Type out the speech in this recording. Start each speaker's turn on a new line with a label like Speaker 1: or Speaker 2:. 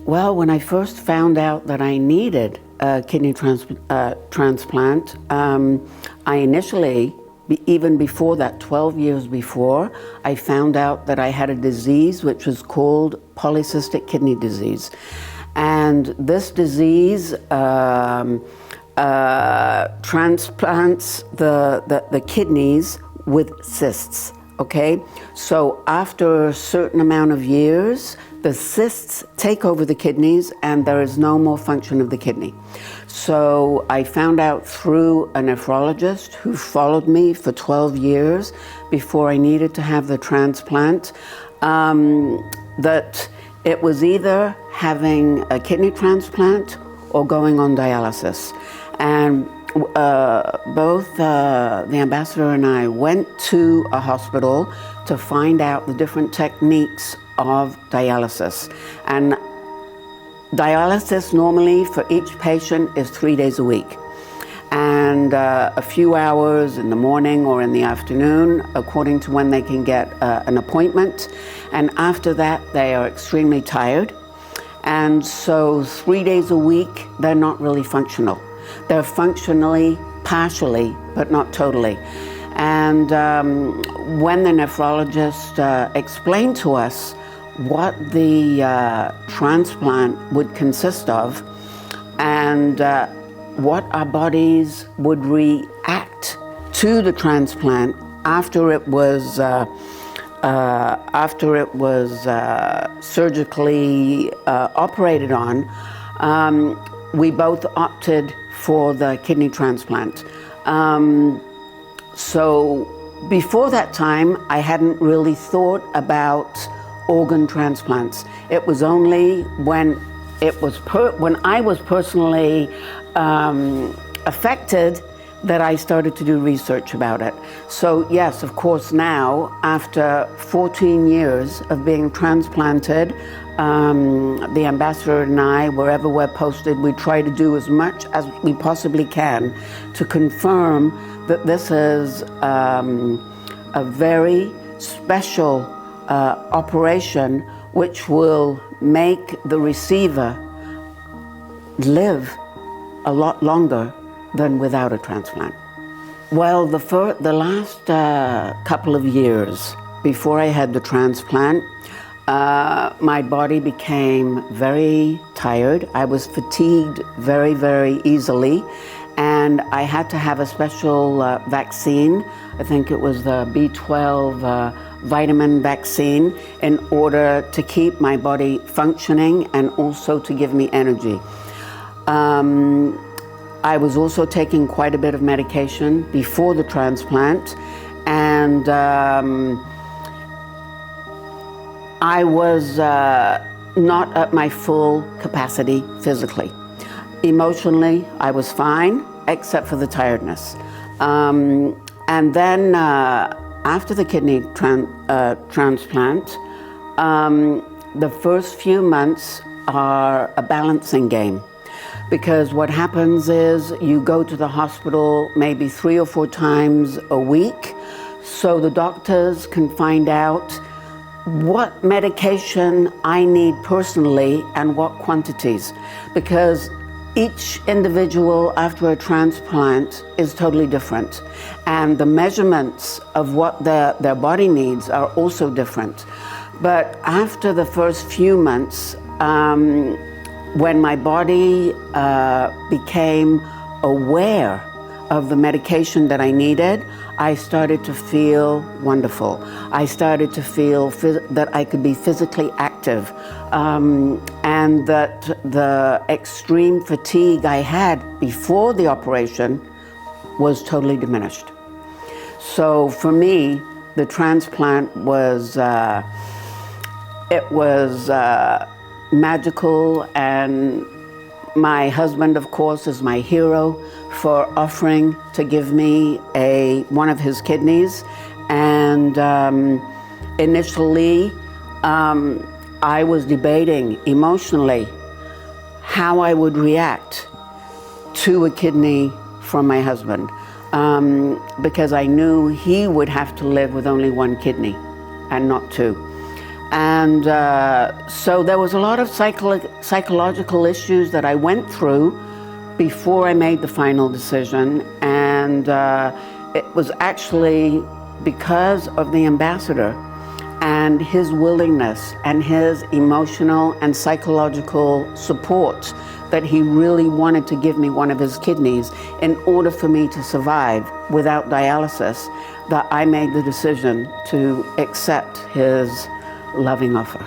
Speaker 1: Well, when I first found out that I needed a kidney transplant, I initially, even before that, 12 years before, I found out that I had a disease which was called polycystic kidney disease. And this disease transplants the kidneys with cysts, okay? So after a certain amount of years, the cysts take over the kidneys and there is no more function of the kidney. So I found out through a nephrologist who followed me for 12 years before I needed to have the transplant, that it was either having a kidney transplant or going on dialysis. And both the ambassador and I went to a hospital to find out the different techniques of dialysis. And dialysis normally for each patient is 3 days a week. And a few hours in the morning or in the afternoon, according to when they can get an appointment. And after that, they are extremely tired. And so 3 days a week, they're not really functional. They're functionally, partially, but not totally. And when the nephrologist explained to us what the transplant would consist of and what our bodies would react to the transplant after it was surgically operated on, we both opted for the kidney transplant. So before that time, I hadn't really thought about organ transplants. It was only when I was personally affected that I started to do research about it. So yes, of course, now after 14 years of being transplanted, the ambassador and I, wherever we're posted, we try to do as much as we possibly can to confirm that this is a very special operation which will make the receiver live a lot longer than without a transplant. Well, the last couple of years before I had the transplant, my body became very tired. I was fatigued very, very easily, and I had to have a special vaccine. I think it was the B12 vitamin vaccine in order to keep my body functioning and also to give me energy. I was also taking quite a bit of medication before the transplant, and I was not at my full capacity physically. Emotionally, I was fine, except for the tiredness. And then after the kidney transplant, the first few months are a balancing game. Because what happens is you go to the hospital maybe 3 or 4 times a week, so the doctors can find out what medication I need personally and what quantities. Because each individual after a transplant is totally different. And the measurements of what their body needs are also different. But after the first few months, when my body became aware of the medication that I needed, I started to feel wonderful. I started to feel that I could be physically active, and that the extreme fatigue I had before the operation was totally diminished. So for me, the transplant was, magical, and my husband, of course, is my hero for offering to give me one of his kidneys. And initially, I was debating emotionally how I would react to a kidney from my husband, because I knew he would have to live with only 1 kidney and not 2. And so there was a lot of psychological issues that I went through before I made the final decision. And it was actually because of the ambassador and his willingness and his emotional and psychological support that he really wanted to give me one of his kidneys in order for me to survive without dialysis, that I made the decision to accept his loving offer.